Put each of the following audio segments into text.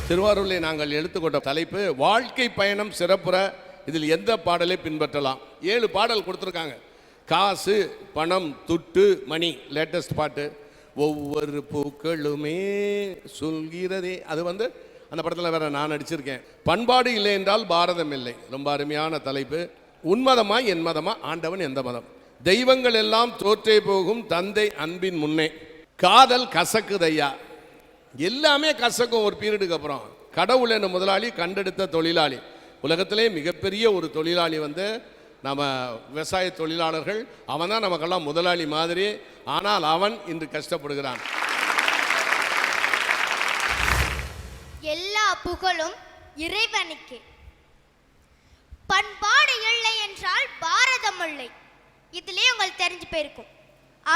திருவாரூரில் நாங்கள் எடுத்துக்கொண்ட தலைப்பு வாழ்க்கை பயணம் சிறப்புற. இதில் எந்த பாடலை பின்பற்றலாம்? 7 பாடல் கொடுத்துருக்காங்க. காசு, பணம், துட்டு, மணி. லேட்டஸ்ட் பாட்டு ஒவ்வொரு பூக்களுமே சொல்கிறதே, அது அந்த படத்தில் வேற நான் நடிச்சிருக்கேன். பண்பாடு இல்லை என்றால் பாரதம் இல்லை. ரொம்ப அருமையான தலைப்பு. உன்மதமா என் மதமா, ஆண்டவன் எந்த மதம்? தெய்வங்கள் எல்லாம் தோற்றே போகும் தந்தை அன்பின் முன்னே. காதல் கசக்குதையா, எல்லாமே கசக்கும் ஒரு பீரியடுக்கு அப்புறம். கடவுள் என்ற முதலாளி கண்டெடுத்த தொழிலாளி. உலகத்திலே மிகப்பெரிய ஒரு தொழிலாளி நம்ம விவசாய தொழிலாளர்கள். அவன் தான் நமக்கெல்லாம் முதலாளி மாதிரி. ஆனால் அவன் இன்று கஷ்டப்படுகிறான். எல்லா புகழும் இறைவனுக்கே. பண்பாடு இல்லை என்றால் பாரதம் இல்லை. இதுலயே உங்களுக்கு தெரிஞ்சு போயிருக்கும்.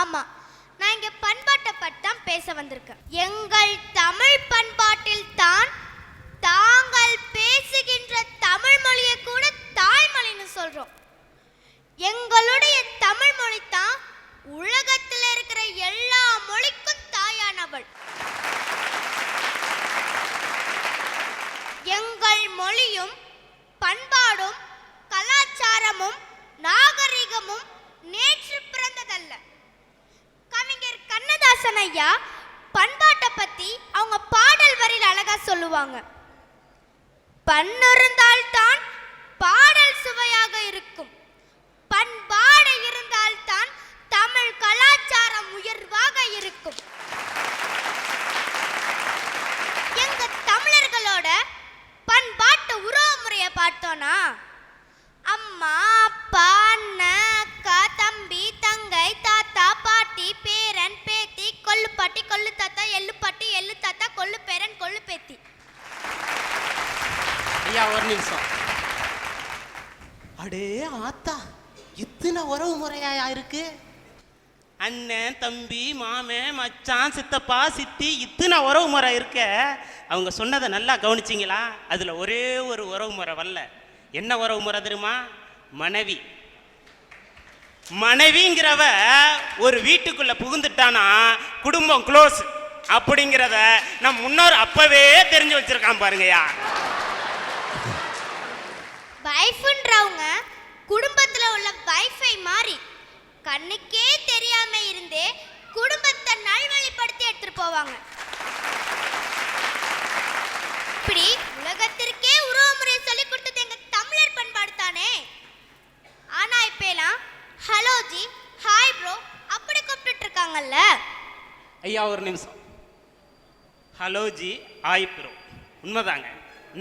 ஆமா, நான் இங்க பண்பாட்டை பற்றி தான் பேச வந்திருக்கேன். எங்கள் தமிழ் பண்பாட்டில் தான் தாங்கள் பேசுகின்ற தமிழ் மொழியை கூட தாய்மொழின்னு சொல்றோம். எங்களுடைய தமிழ் மொழி தான் உலகத்தில் இருக்கிற எல்லா மொழிக்கும் தாயானவள். எங்கள் மொழியும் பண்பாடும் கலாச்சாரமும் நாகரிகமும் நேற்று பிறந்ததல்ல. கவிஞர் கண்ணதாசன் ஐயா பண்பாட்டை பத்தி அவங்க பாடல் வரியில் அழகா சொல்லுவாங்க. பண்ணிருந்தால் தான் பாடல் சுவையாக இருக்கும், பண்பாடு இருந்தால் தான் தமிழ் கலாச்சாரம் உயர்வாக இருக்கும். எங்க தமிழர்களோட பண்பாட்டு உறவு முறையை பார்த்தோன்னா அம்மா, அப்பா, அண்ணன், அக்கா, தம்பி, தங்கை, தாத்தா, பாட்டி, பேரன், பேத்தி, கொள்ளு பாட்டி, கொள்ளு தாத்தா, எள்ளு பாட்டி, எள்ளு தாத்தா, கொள்ளு பேரன், கொள்ளு பேத்தி. ஐயா ஒரு நிமிஷம். அடே ஆத்தா, இத்தனை உறவு முறையா இருக்கு? அண்ணன், தம்பி, மாமன், மச்சான், சித்தப்பா, சித்தி, இத்தனை உறவு முறை இருக்க. அவங்க சொன்னதை நல்லா கவனிச்சிங்களா? அதில் ஒரே ஒரு உறவு முறை வரல. என்ன உறவு முறை தெரியுமா? மனைவி. மனைவிங்கிறவ ஒரு வீட்டுக்குள்ள புகுந்துட்டானா குடும்பம் க்ளோஸ் அப்படிங்கிறத நம் முன்னோர் அப்பவே தெரிஞ்சு வச்சிருக்கான் பாருங்கயா. வைஃப்ன்றவங்க குடும்பத்துல உள்ள வைஃபை மாதிரி கண்ணுக்கே தெரியாம இருந்தே குடும்பத்தை நல்வழிப்படுத்தி எடுத்துட்டு போவாங்க. இப்படி உலகத்திற்கே உறவு முறை சொல்லி கொடுத்தது எங்க தமிழர் பண்பாடு தானே. ஆனா இப்ப எல்லாம் ஹலோ ஜி, ஹாய் ப்ரோ அப்படி கூப்பிட்டு இருக்காங்கல்ல. ஐயா ஒரு நிமிஷம். ஹலோ ஜி, ஹாய் ப்ரோ உண்மைதாங்க.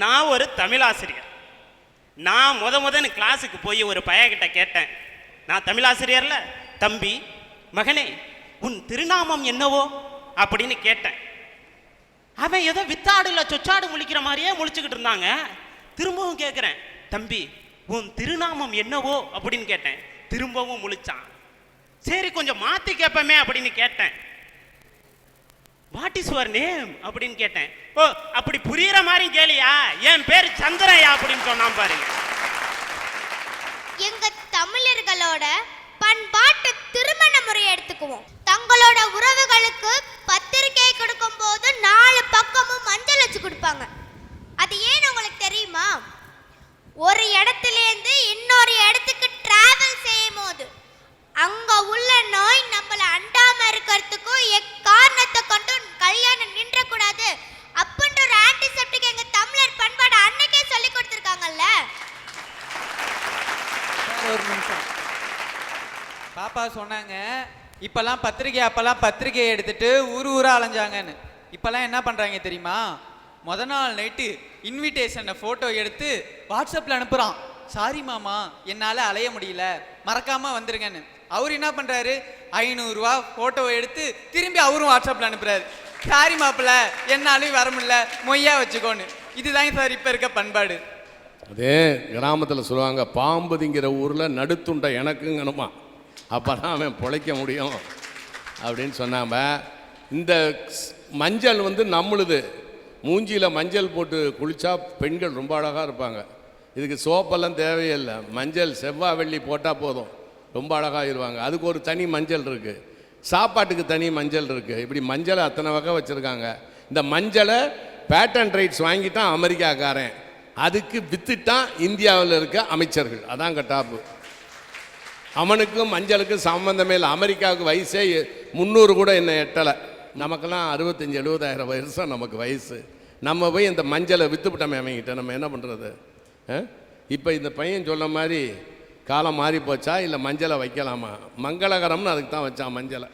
நான் ஒரு தமிழாசிரியர். நான் முதன்னு கிளாஸுக்கு போய் ஒரு பையன்கிட்ட கேட்டேன், நான் தமிழாசிரியர்ல, தம்பி மகனே உன் திருநாமம் என்னவோ அப்படின்னு கேட்டேன். அவன் ஏதோ வித்தாடுல சொச்சாடு முழிக்கிற மாதிரியே முழிச்சுக்கிட்டு இருந்தாங்க. திரும்பவும் கேட்குறேன், தம்பி உன் திருநாமம் என்னவோ அப்படின்னு கேட்டேன். திரும்பவும் முழிச்சான். சரி கொஞ்சம் மாற்றி கேட்பமே அப்படின்னு கேட்டேன். வாட் இஸ் யுவர் நேம் அப்படின்னு கேட்டேன். ஓ அப்படி புரியுற மாதிரி கேளியா, என் பேர் சந்திரயா அப்படின்னு சொன்னான் பாருங்க. எங்க தமிழர்களோட பண்பாட்டு திருமண முறையை எடுத்துக்குவோம். தங்களோட உறவுகளுக்கு பத்திரிகை கொடுக்கும் போது 4 பக்கமும் மஞ்சள் வச்சு கொடுப்பாங்க. அது ஏன்னு உங்களுக்கு தெரியுமா? ஒரு இடத்துலேருந்து இன்னொரு இடத்துக்கு டிராவல் செய்யும் போது அங்க உள்ள நோய் நம்மள அண்டாம இருக்கிறதுக்கும் எக்காரணத்தை கொண்டு கல்யாணம் நின்றக்கூடாது அப்படின்ற ஒரு ஆன்டிசெப்டிக் எங்க தமிழர் பண்பாடு அன்னைக்கே சொல்லி கொடுத்துருக்காங்கல்ல. ஒரு நிமிஷம். பாப்பா சொன்னாங்க இப்பெல்லாம் அப்பெல்லாம் பத்திரிகை எடுத்துட்டு ஊரா அலைஞ்சாங்கன்னு. இப்பெல்லாம் என்ன பண்றாங்க தெரியுமா? முத நாள் நைட்டு இன்விடேஷனை போட்டோ எடுத்து வாட்ஸ்அப்ல அனுப்புறான். சாரி மாமா என்னால அலைய முடியல, மறக்காம வந்துருங்கன்னு. அவர் என்ன பண்றாரு, 500 ரூபா போட்டோ எடுத்து திரும்பி அவரும் வாட்ஸ்அப்ல அனுப்புறாரு. சாரி மாப்பிள்ள என்னாலும் வர முடியல, மொய்யா வச்சுக்கோன்னு. இதுதான் சார் இப்ப இருக்க பண்பாடு. அதே கிராமத்தில் சொல்லுவாங்க, பாம்புதிங்கிற ஊரில் நடுத்துண்டை எனக்குங்கணுமா, அப்போ தான் அவன் பிழைக்க முடியும் அப்படின்னு சொன்னாம. இந்த மஞ்சள் நம்மளுது. மூஞ்சியில் மஞ்சள் போட்டு குளித்தா பெண்கள் ரொம்ப அழகாக இருப்பாங்க. இதுக்கு சோப்பெல்லாம் தேவையில்லை, மஞ்சள் செவ்வாய் வெள்ளி போட்டால் போதும், ரொம்ப அழகாகிடுவாங்க. அதுக்கு ஒரு தனி மஞ்சள் இருக்குது, சாப்பாட்டுக்கு தனி மஞ்சள் இருக்குது. இப்படி மஞ்சளை அத்தனை வகை வச்சுருக்காங்க. இந்த மஞ்சளை பேட்டன் ரைட்ஸ் வாங்கிட்டான் அமெரிக்காக்காரன், அதுக்கு வித்துட்டான் இந்தியாவில் இருக்க அமைச்சர்கள். அதான் கட்டாப்பு. அவனுக்கும் மஞ்சளுக்கும் சம்பந்தமே இல்லை. அமெரிக்காவுக்கு வயசே 300 கூட என்ன எட்டலை. நமக்கெல்லாம் 65,000-70,000 வருஷம் நமக்கு வயசு. நம்ம போய் இந்த மஞ்சளை விற்றுவிட்டோமே அவங்ககிட்ட, நம்ம என்ன பண்ணுறது? இப்போ இந்த பையன் சொல்ல மாதிரி காலம் மாறி போச்சா, இல்லை மஞ்சளை வைக்கலாமா? மங்களகரம்னு அதுக்கு தான் வச்சான் மஞ்சளை.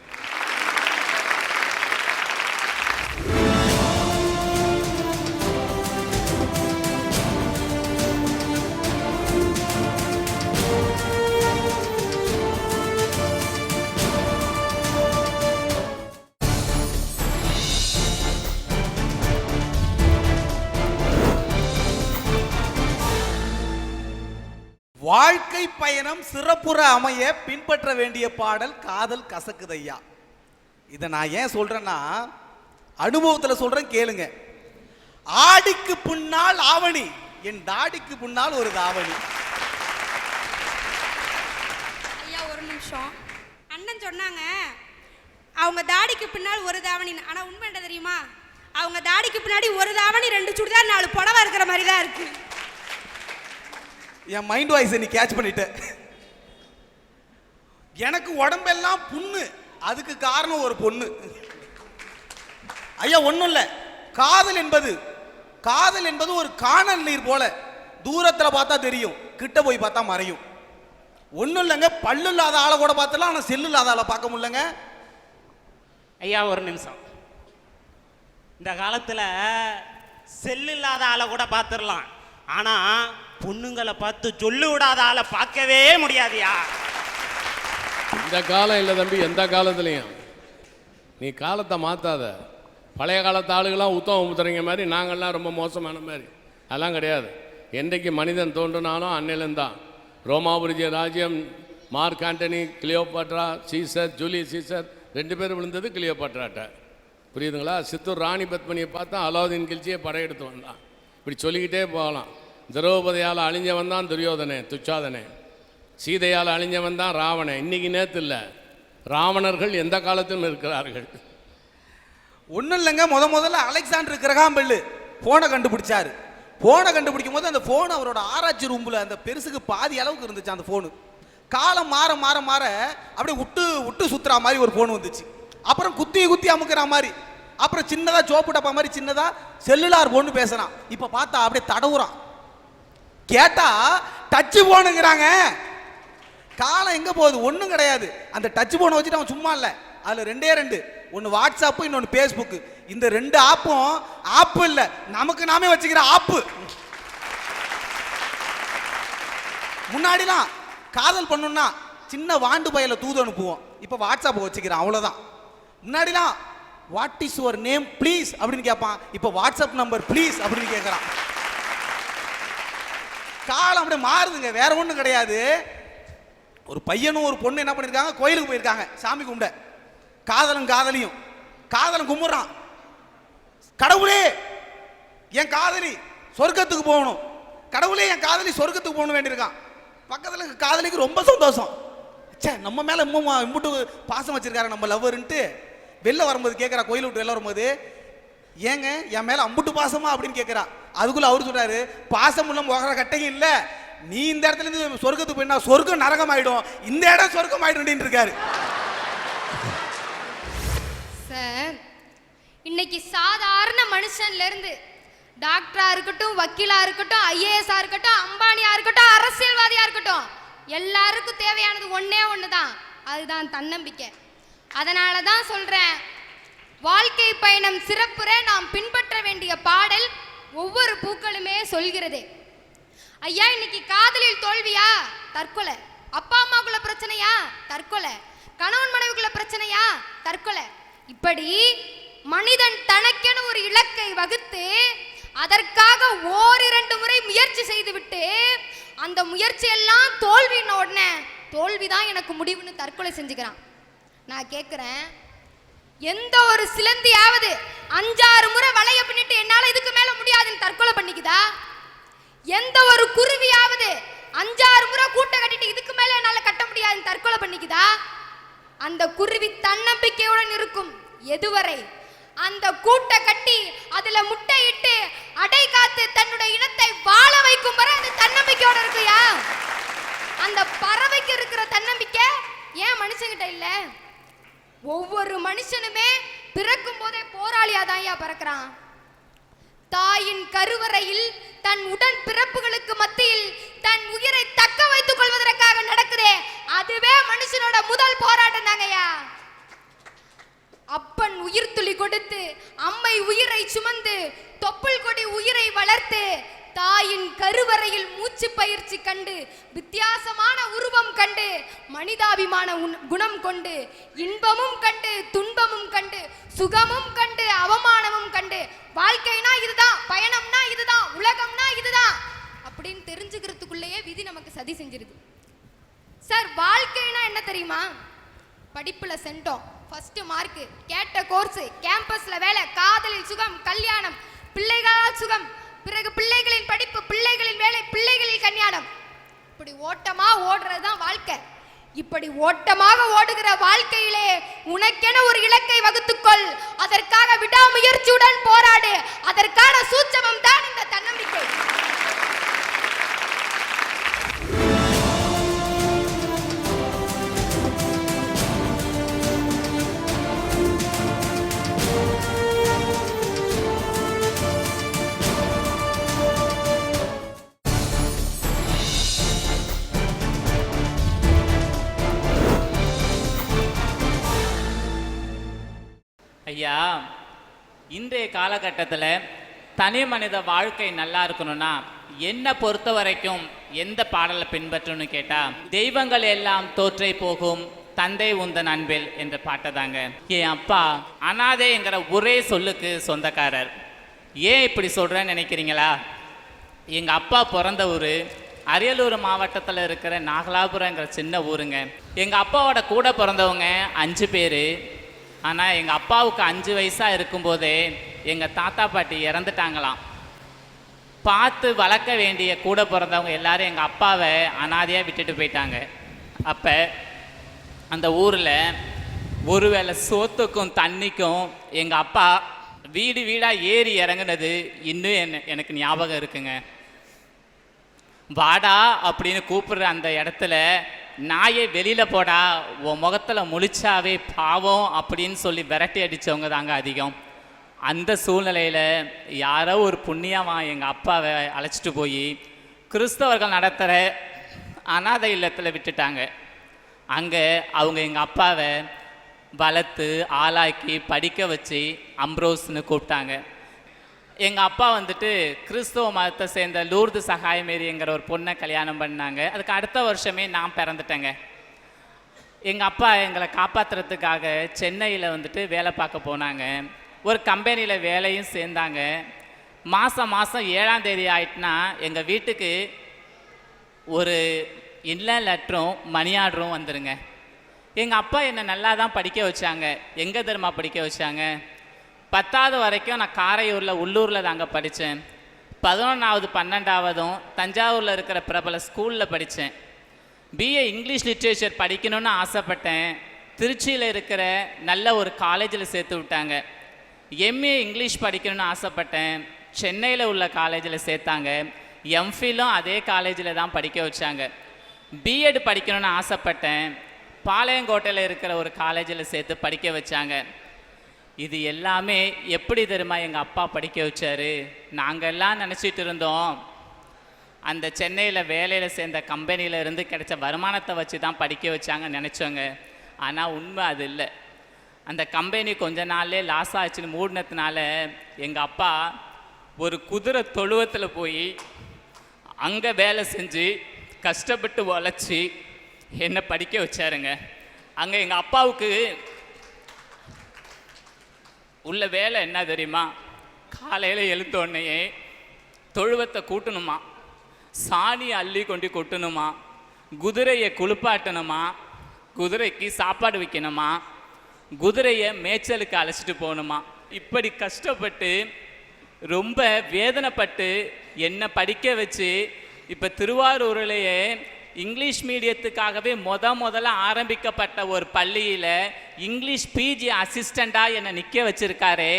வாழ்க்கை பயணம் சிறப்புற அமைய பின்பற்ற வேண்டிய பாடல் காதல் கசக்குதையா. இதை நான் ஏன் சொல்றேன்னா, அனுபவத்தில் சொல்றேன் கேளுங்க. ஆடிக்கு பின்னால் ஆவணி, என் தாடிக்கு பின்னால் ஒரு தாவணி. ஐயா ஒரு நிமிஷம். அண்ணன் சொன்னாங்க அவங்க தாடிக்கு பின்னால் ஒரு தாவணி. ஆனா உண்மை என்ன தெரியுமா? அவங்க தாடிக்கு பின்னாடி ஒரு தாவணி, 2 சுடிதார், 4 புடவை இருக்கிற மாதிரி தான் இருக்கு. என் மைண்ட் வாய்ஸ் நீ கேட்ச் பண்ணிட்ட. எனக்கு உடம்பெல்லாம் புண்ணு, அதுக்கு காரணம் ஒரு பொண்ணு. ஐயா ஒன்றும் இல்லை. காதல் என்பது ஒரு காணல் நீர் போல, தூரத்தில் பார்த்தா தெரியும், கிட்ட போய் பார்த்தா மறையும். ஒன்றும் இல்லைங்க, பல்லு இல்லாத ஆளை கூட பார்த்தலாம், ஆனால் செல்லு இல்லாத ஆளை பார்க்க முடியலங்க. ஐயா ஒரு நிமிஷம். இந்த காலத்தில் செல்லு இல்லாத ஆளை கூட பார்த்துடலாம், ஆனால் பொண்ணுங்களை பார்த்து சொல்லு விடாத ஆளை பார்க்கவே முடியாதியா. இந்த காலம் இல்லை தம்பி, எந்த காலத்துலையும் நீ காலத்தை மாற்றாத. பழைய காலத்து ஆளுகள்லாம் உத்தம உத்தரங்க மாதிரி, நாங்கள்லாம் ரொம்ப மோசமான மாதிரி, அதெல்லாம் கிடையாது. என்றைக்கு மனிதன் தோன்றினாலும் அன்னையிலேருந்தான். ரோமாபுரி ராஜ்யம், Mark Antony, Cleopatra, Caesar, Julius Caesar 2 பேர் விழுந்தது கிளியோபாட்ராட்ட. புரியுதுங்களா? சித்தூர் ராணி பத்மினியை பார்த்தா அலாவுதீன் கில்ச்சியை படையெடுத்து வந்தான். இப்படி சொல்லிக்கிட்டே போகலாம். திரௌபதியால் அழிஞ்சவன் தான் துரியோதனே, துச்சாதனே. சீதையால் அழிஞ்சவன் தான் ராவணன். இன்னைக்கு நேற்று இல்லை, ராவணர்கள் எந்த காலத்திலும் இருக்கிறார்கள். ஒன்றும் இல்லைங்க, முதல்ல அலெக்சாண்டர் கிரகாம்பெல்லு ஃபோனை கண்டுபிடிச்சாரு. ஃபோனை கண்டுபிடிக்கும் போது அந்த ஃபோன் அவரோட ஆராய்ச்சி ரூமில் அந்த பெருசுக்கு பாதி அளவுக்கு இருந்துச்சு அந்த ஃபோனு. காலம் மாற மாற மாற அப்படியே விட்டு சுற்றுற மாதிரி ஒரு ஃபோன் வந்துச்சு. அப்புறம் குத்தி அமுக்கிற மாதிரி, அப்புறம் சின்னதாக சோப்பு டப்பா மாதிரி சின்னதாக செல்லுலார் ஃபோன்னு பேசுகிறான். இப்போ பார்த்தா அப்படியே தடவுறான். கேட்டா டச்சு போனுங்கிறாங்க. காலம் எங்க போகுது? ஒன்றும் கிடையாது. அந்த டச் போனை வச்சுட்டு அவன் சும்மா இல்லை, அதில் 2 ஒன்று வாட்ஸ்அப்பு, இன்னொன்று ஃபேஸ்புக்கு. இந்த 2 ஆப்பும் ஆப்பு இல்லை, நமக்கு நாமே வச்சுக்கிற ஆப்பு. முன்னாடிலாம் காதல் பண்ணணும்னா சின்ன வாண்டு பையில தூது அனுப்புவோம், இப்போ வாட்ஸ்அப்பை வச்சுக்கிறேன், அவ்வளோதான். முன்னாடிலாம் what is your name please அப்படின்னு கேட்பான், இப்போ வாட்ஸ்அப் நம்பர் ப்ளீஸ் அப்படின்னு கேட்குறான். காலம் அப்படியே மாறுதுங்க, வேற ஒன்றும் கிடையாது. ஒரு பையனும் ஒரு பொண்ணு என்ன பண்ணியிருக்காங்க, கோயிலுக்கு போயிருக்காங்க சாமி கும்பிட. காதலும் கும்பிட்றான். கடவுளே என் காதலி சொர்க்கத்துக்கு போகணும், கடவுளே என் காதலி சொர்க்கத்துக்கு போகணும் வேண்டியிருக்கான். பக்கத்தில் காதலிக்கு ரொம்ப சந்தோஷம். சே, நம்ம மேலே இம்புட்டு பாசம் வச்சிருக்காரு நம்ம லவ்வருன்ட்டு வெளில வரும்போது கேட்குறா, கோயில் விட்டு வெளில வரும்போது, ஏங்க என் மேலே அம்புட்டு பாசமா அப்படின்னு கேட்குறா. அதுக்குள்ள அவரு சொல்றாரு, பாசம் உள்ள முகர கட்டையும் இல்லை, நீ இந்த இடத்துல இருந்து சொர்க்கத்துக்கு போயினா சொர்க்கம் நரகம் ஆயிடும், இந்த இடம் சொர்க்கம் ஆயிடும் இருக்காரு. சார், இன்னைக்கு சாதாரண மனுஷன்ல இருந்து டாக்டரா இருக்கட்டும், வக்கீலா இருக்கட்டும், ஐஏஎஸ்ஆ இருக்கட்டும், அம்பானியா இருக்கட்டும், அரசியல்வாதியா இருக்கட்டும், எல்லாருக்கும் தேவையானது ஒண்ணே ஒண்ணுதான், அதுதான் தன்னம்பிக்கை. அதனால தான் சொல்றேன், வாழ்க்கை பயணம் சிறப்புற நாம் பின்பற்ற வேண்டிய பாடல் ஒவ்வொரு பூக்களுமே சொல்கிறது. ஐயா, இன்னைக்கு காதலில் தோல்வியா? தற்கொலை. அப்பா அம்மாக்குள்ள பிரச்சனையா? தற்கொலை. கணவன் மனைவிக்குள்ள பிரச்சனையா? தற்கொலை. இப்படி மனிதன் தனக்கென ஒரு இலக்கை வகுத்து அதற்காக 1-2 முறை முயற்சி செய்துவிட்டு அந்த முயற்சி எல்லாம் தோல்வின உடனே தோல்விதான் எனக்கு முடிவுன்னு தற்கொலை செஞ்சுக்கிறான். நான் கேட்கிறேன், எந்த ஒரு சிலந்தியாவது 5-6 முறை வளைய பின்னிட்டு என்னால இதுக்கு மேல முடியாதுன்னு தற்கொலை பண்ணிக்குதா? எந்த ஒரு குருவியாவது 5-6 முறை கூட்ட கட்டிட்டு இதுக்கு மேல என்னால கட்ட முடியாதுன்னு தற்கொலை பண்ணிக்குதா? அந்த குருவி தன்னம்பிக்கையுடன் இருக்கும் எதுவரை அந்த கூட்டை கட்டி அதுல முட்டையிட்டு அடை காத்து தன்னுடைய இனத்தை வாழ வைக்கும் வரை அது தன்னம்பிக்கையோட இருக்குயா. அந்த பறவைக்கு இருக்கிற தன்னம்பிக்கை ஏன் மனுஷங்கிட்ட இல்ல? ஒவ்வொரு மனுஷனுமே பிறக்கும் போதே போராளியாதான்யா பிறக்கிறான். தாயின் கருவறையில் தன் உடன் பிறப்புகளுக்கு மத்தியில் தன் உயிரை தக்க வைத்துக் கொள்வதற்காக நடக்குதே, அதுவே மனுஷனோட முதல் போராட்டம் தாங்கய்யா. அப்பன் உயிர் துளி கொடுத்து அம்மை உயிரை சுமந்து தொப்புள் கொடி உயிரை வளர்த்து தாயின் கருவறையில் மூச்சு பயிற்சி கண்டு வித்தியாசமான உருவம் கண்டு மனிதாபிமான குணம் கொண்டு இன்பமும் கண்டு துன்பமும் கண்டு சுகமும் கண்டு அவமானமும் கண்டு வாழ்க்கைனா இதுதான், பயணம்னா இதுதான், உலகம்னா இதுதான் அப்படின்னு தெரிஞ்சுக்கிறதுக்குள்ளேயே விதி நமக்கு சதி செஞ்சிருது. சார், வாழ்க்கைனா என்ன தெரியுமா? படிப்புல சென்டோம், ஃபர்ஸ்ட் மார்க், கேட்ட கோர்ஸ், கேம்பஸ்ல வேலை, காதலில் சுகம், கல்யாணம், பிள்ளைகளால் சுகம், பிறகு பிள்ளைகளின் படிப்பு, பிள்ளைகளின் வேலை, பிள்ளைகளின் கல்யாணம். இப்படி ஓட்டமா ஓடுறதுதான் வாழ்க்கை. இப்படி ஓட்டமாக ஓடுகிற வாழ்க்கையிலே உனக்கென ஒரு இலக்கை வகுத்துக்கொள். அதற்காக விடாமுயற்சியுடன் போராடு. அதற்கான சூட்சமம் தான் இந்த தன்னம்பிக்கை. ஐயா, இன்றைய காலகட்டத்தில் தனி மனித வாழ்க்கை நல்லா இருக்கணும்னா என்னை பொறுத்த வரைக்கும் எந்த பாடலை பின்பற்றணும்னு கேட்டால், தெய்வங்கள் எல்லாம் தோற்றை போகும் தந்தை உந்தன் அன்பில் என்ற பாட்டை தாங்க. என் அப்பா அனாதைங்கிற ஒரே சொல்லுக்கு சொந்தக்காரர். ஏன் இப்படி சொல்கிறேன்னு நினைக்கிறீங்களா? எங்கள் அப்பா பிறந்த ஊர் அரியலூர் மாவட்டத்தில் இருக்கிற நாகலாபுரங்கிற சின்ன ஊருங்க. எங்கள் அப்பாவோட கூட பிறந்தவங்க 5 பேர். ஆனால் எங்கள் அப்பாவுக்கு 5 வயசாக இருக்கும்போதே எங்கள் தாத்தா பாட்டி இறந்துட்டாங்களாம். பார்த்து வளர்க்க வேண்டிய கூட பிறந்தவங்க எல்லாரும் எங்கள் அப்பாவை அனாதையாக விட்டுட்டு போயிட்டாங்க. அப்போ அந்த ஊரில் ஒருவேளை சோத்துக்கும் தண்ணிக்கும் எங்கள் அப்பா வீடு வீடாக ஏறி இறங்குனது இன்னும் எனக்கு ஞாபகம் இருக்குங்க. வாடா அப்படின்னு கூப்பிடுற அந்த இடத்துல நாயை வெளியில் போடா, உன் முகத்தில் முழிச்சாவே பாவம் அப்படின்னு சொல்லி விரட்டி அடித்தவங்க தாங்க அதிகம். அந்த சூழ்நிலையில் யாரோ ஒரு புண்ணியமாக எங்கள் அப்பாவை அழைச்சிட்டு போய் கிறிஸ்தவர்கள் நடத்துகிற அனாதை இல்லத்தில் விட்டுட்டாங்க. அங்கே அவங்க எங்கள் அப்பாவை வளர்த்து ஆளாக்கி படிக்க வச்சு அம்ப்ரோஸ்னு கூப்பிட்டாங்க. எங்கள் அப்பா வந்துட்டு கிறிஸ்தவ மதத்தை சேர்ந்த லூர்து சகாயமேரிங்கிற ஒரு பொண்ணை கல்யாணம் பண்ணாங்க. அதுக்கு அடுத்த வருஷமே நான் பிறந்துட்டேங்க. எங்கள் அப்பா எங்களை காப்பாற்றுறதுக்காக சென்னையில் வந்துட்டு வேலை பார்க்க போனாங்க. ஒரு கம்பெனியில் வேலையும் சேர்ந்தாங்க. மாதம் 7ஆம் தேதி ஆயிட்டுனா எங்கள் வீட்டுக்கு ஒரு இன்லைன் லெட்டரும் மணி ஆர்டரும் வந்துடுங்க. எங்கள் அப்பா என்னை நல்லா தான் படிக்க வச்சாங்க. எங்கே தெரியுமா படிக்க வச்சாங்க? 10வது வரைக்கும் நான் காரையூரில் உள்ளூரில் தாங்க படித்தேன். 11வது 12வதும் தஞ்சாவூரில் இருக்கிற பிரபல ஸ்கூலில் படித்தேன். பிஏ இங்கிலீஷ் லிட்ரேச்சர் படிக்கணும்னு ஆசைப்பட்டேன். திருச்சியில் இருக்கிற நல்ல ஒரு காலேஜில் சேர்த்து விட்டாங்க. எம்ஏ இங்கிலீஷ் படிக்கணும்னு ஆசைப்பட்டேன். சென்னையில் உள்ள காலேஜில் சேர்த்தாங்க. எம்ஃபிலும் அதே காலேஜில் தான் படிக்க வச்சாங்க. பிஎட் படிக்கணும்னு ஆசைப்பட்டேன். பாளையங்கோட்டையில் இருக்கிற ஒரு காலேஜில் சேர்த்து படிக்க வச்சாங்க. இது எல்லாமே எப்படி தெரியுமா எங்கள் அப்பா படிக்க வச்சார்? நாங்கள் எல்லாம் நினச்சிட்டு இருந்தோம் அந்த சென்னையில் வேலையில் சேர்ந்த கம்பெனியில் இருந்து கிடைச்ச வருமானத்தை வச்சு தான் படிக்க வச்சாங்கன்னு நினச்சோங்க. ஆனால் உண்மை அது இல்லை. அந்த கம்பெனி கொஞ்ச நாள்லே லாஸ் ஆச்சுன்னு மூடினதுனால எங்கள் அப்பா ஒரு குதிரை தொழுவத்தில் போய் அங்கே வேலை செஞ்சு கஷ்டப்பட்டு உழைச்சி என்னை படிக்க வச்சாருங்க. அங்கே எங்கள் அப்பாவுக்கு உள்ள வேலை என்ன தெரியுமா? காலையில் எழுந்தோடனேயே தொழுவத்தை கூட்டணுமா, சாணி அள்ளி கொண்டு கொட்டணுமா, குதிரையை குளிப்பாட்டணுமா, குதிரைக்கு சாப்பாடு வைக்கணுமா, குதிரையை மேய்ச்சலுக்கு அழைச்சிட்டு போகணுமா. இப்படி கஷ்டப்பட்டு ரொம்ப வேதனைப்பட்டு என்னை படிக்க வச்சு இப்போ திருவாரூரிலேயே இங்கிலீஷ் மீடியத்துக்காகவே முதல்ல ஆரம்பிக்கப்பட்ட ஒரு பள்ளியில் இங்கிலீஷ் பிஜி அசிஸ்டண்டாக என்னை நிற்க வச்சிருக்காரு.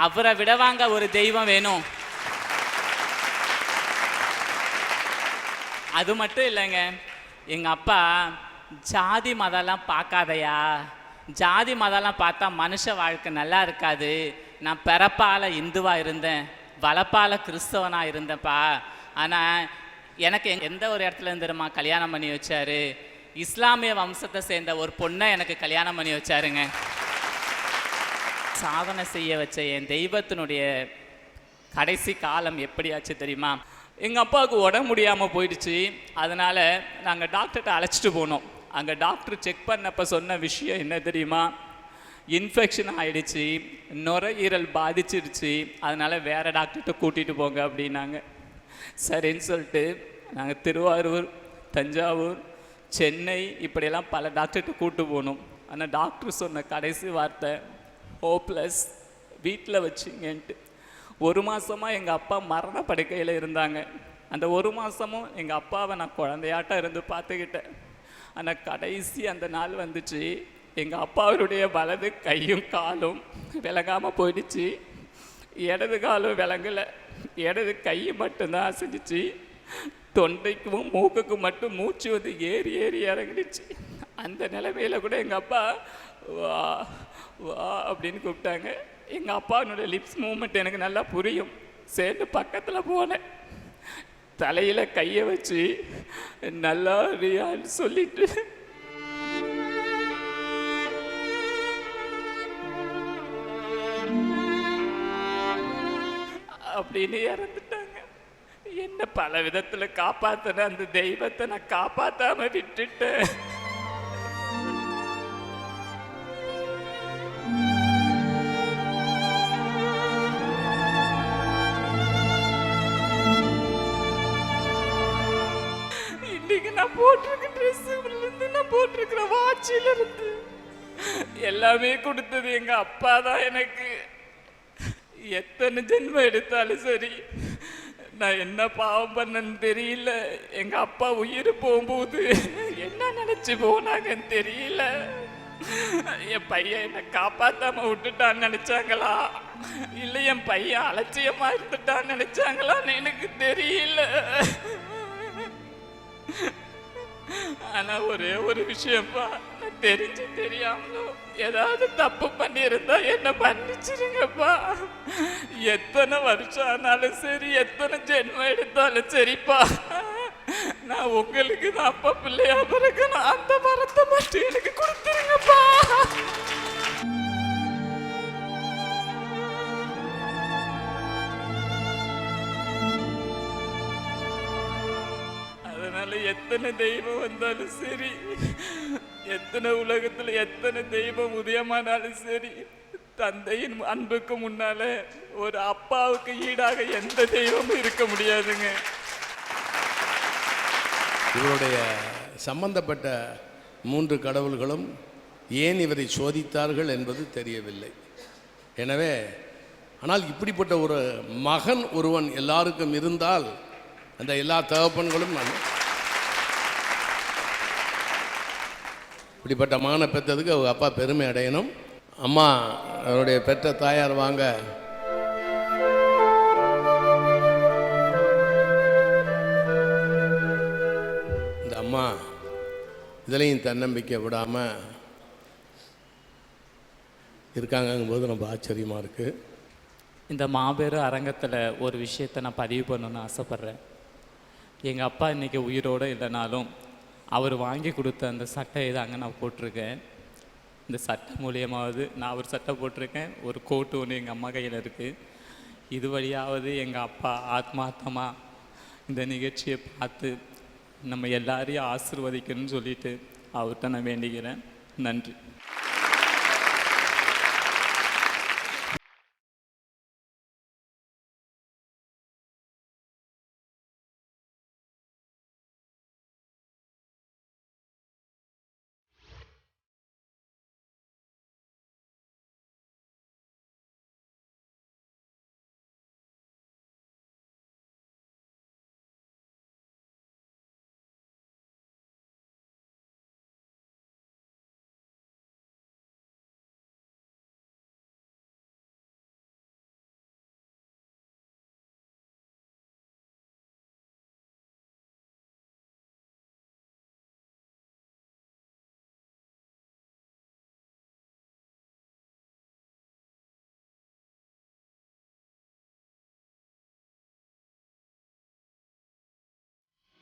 அவரை விடவாங்க ஒரு தெய்வம் வேணும். அது மட்டும் இல்லைங்க, எங்கள் அப்பா ஜாதி மதம்லாம் பார்க்காதையா, ஜாதி மதம்லாம் பார்த்தா மனுஷ வாழ்க்கை நல்லா இருக்காது. நான் பிறப்பால் இந்துவாக இருந்தேன், வளப்பால் கிறிஸ்தவனாக இருந்தேன்ப்பா. ஆனால் எனக்கு எந்த ஒரு இடத்துல இருந்துருமா கல்யாணம் பண்ணி வச்சாரு, இஸ்லாமிய வம்சத்தை சேர்ந்த ஒரு பொண்ணை எனக்கு கல்யாணம் பண்ணி வச்சாருங்க. சாதனை செய்ய வச்ச என் தெய்வத்தினுடைய கடைசி காலம் எப்படியாச்சு தெரியுமா? எங்கள் அப்பாவுக்கு உடம்பு முடியாமல் போயிடுச்சு. அதனால் நாங்கள் டாக்டர்கிட்ட அழைச்சிட்டு போனோம். அங்கே டாக்டர் செக் பண்ணப்போ சொன்ன விஷயம் என்ன தெரியுமா? இன்ஃபெக்ஷன் ஆகிடுச்சு, நுரையீரல் பாதிச்சிடுச்சு, அதனால் வேறு டாக்டர்கிட்ட கூட்டிகிட்டு போங்க அப்படின்னாங்க. சரின்னு சொல்லிட்டு நாங்கள் திருவாரூர், தஞ்சாவூர், சென்னை இப்படியெல்லாம் பல டாக்டர்கிட்ட கூப்பிட்டு போனோம். ஆனால் டாக்டர் சொன்ன கடைசி வார்த்தை ஹோப்லெஸ், வீட்டில் வச்சிங்கன்ட்டு. 1 மாதமாக எங்கள் அப்பா மரண படுக்கையில் இருந்தாங்க. அந்த 1 மாதமும் எங்கள் அப்பாவை நான் குழந்தையாட்டம் இருந்து பார்த்துக்கிட்டேன். ஆனால் கடைசி அந்த நாள் வந்துச்சு, எங்கள் அப்பாவுடைய வலது கையும் காலும் விளங்காமல் போயிடுச்சு. இடது காலும் விளங்கலை, இடது கை மட்டும்தான் அசைஞ்சிச்சு. தொண்டைக்கும் மூக்குக்கும் மட்டும் மூச்சு வந்து ஏறி ஏறி இறங்கிடுச்சு. அந்த நிலைமையில் கூட எங்கள் அப்பா வா வா அப்படின்னு கூப்பிட்டாங்க. எங்கள் அப்பாவுடைய லிப்ஸ் மூமெண்ட் எனக்கு நல்லா புரியும். சேர்ந்து பக்கத்தில் போனேன், தலையில் கையை வச்சு நல்லா இருக்கியான்னு சொல்லிட்டு அப்படின்னு இறந்துட்டாங்க. என்ன பல விதத்தில் காப்பாற்றின அந்த தெய்வத்தை நான் காப்பாற்றாம விட்டுட்டேன். இன்னைக்கு நான் போட்டிருக்க ட்ரெஸ்ஸுலேருந்து, நான் போட்டிருக்கிற வாட்சிலிருந்து எல்லாமே கொடுத்தது எங்கள் அப்பா தான் எனக்கு. எத்தனை ஜென்மம் எடுத்தாலும் சரி, நான் என்ன பாவம் பண்ணேன்னு தெரியல. எங்கள் அப்பா உயிர் போகும்போது என்ன நினச்சி போனாங்கன்னு தெரியல. என் பையன் என்னை காப்பாற்றாம விட்டுட்டான்னு நினச்சாங்களா, இல்லை என் பையன் அலட்சியமாக இருந்துட்டான்னு நினச்சாங்களான்னு எனக்கு தெரியல. ஆனால் ஒரே ஒரு விஷயம்ப்பா, நான் தெரிஞ்சு தெரியாமலோ ஏதாவது தப்பு பண்ணியிருந்தா என்ன மன்னிச்சிருங்கப்பா. எத்தனை வருஷம் ஆனாலும் சரி, எத்தனை ஜென்மம் எடுத்தாலும் சரிப்பா, நான் உங்களுக்கு தான் அப்பா பிள்ளையா பிறக்கணும். அந்த வரத்தை மட்டும் எனக்கு கொடுத்துருங்கப்பா. எத்தனை தெய்வம் வந்தாலும் சரி, எத்தனை உலகத்தில் எத்தனை தெய்வம் உதயமானாலும் சரி, தந்தையின் அன்புக்கு முன்னால ஒரு அப்பாவுக்கு ஈடாக எந்த தெய்வமும் இருக்க முடியாதுங்க. இவருடைய சம்பந்தப்பட்ட 3 கடவுள்களும் ஏன் இவரை சோதித்தார்கள் என்பது தெரியவில்லை. எனவே ஆனால் இப்படிப்பட்ட ஒரு மகன் ஒருவன் எல்லாருக்கும் இருந்தால் அந்த எல்லா தகப்பன்களும் இப்படிப்பட்ட மகனை பெற்றதுக்கு அவங்க அப்பா பெருமை அடையணும். அம்மா அவருடைய பெற்ற தாயார் வாங்க. இந்த அம்மா இதுலேயும் தன்னம்பிக்கை விடாமல் இருக்காங்கும்போது ரொம்ப ஆச்சரியமாக இருக்குது. இந்த மாபெரும் அரங்கத்தில் ஒரு விஷயத்தை நான் பதிவு பண்ணணுன்னு ஆசைப்பட்றேன். எங்கள் அப்பா இன்றைக்கி உயிரோடு இல்லைனாலும் அவர் வாங்கி கொடுத்த அந்த சட்டையை தாங்க நான் போட்டிருக்கேன். இந்த சட்டை மூலியமாவது நான் ஒரு சட்டை போட்டிருக்கேன், ஒரு கோட்டு ஒன்று எங்கள் அம்மா கையில் இருக்குது. இது வழியாவது எங்கள் அப்பா ஆத்மார்த்தமாக இந்த நிகழ்ச்சியை பார்த்து நம்ம எல்லாரையும் ஆசீர்வதிக்கணும்னு சொல்லிட்டு அவர்கிட்ட நான் வேண்டிக்கிறேன். நன்றி.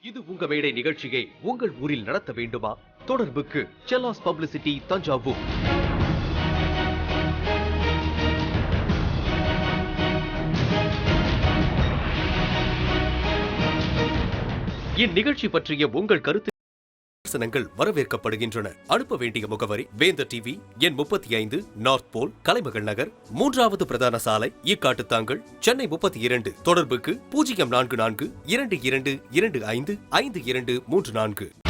இது உங்க மேடை நிகழ்ச்சியை உங்கள் ஊரில் நடத்த வேண்டுமா? தொடர்புக்கு செல்லாஸ் பப்ளிசிட்டி, தஞ்சாவூர். இந்நிகழ்ச்சி பற்றிய உங்கள் கருத்து விமர்சனங்கள் வரவேற்கப்படுகின்றன. அனுப்ப வேண்டிய முகவரி: வேந்தர் டிவி, எண் 35, நார்த் போல், கலைமகள் நகர், 3வது பிரதான சாலை, ஈக்காட்டுத்தாங்கல், சென்னை 32. தொடர்புக்கு 044222255234.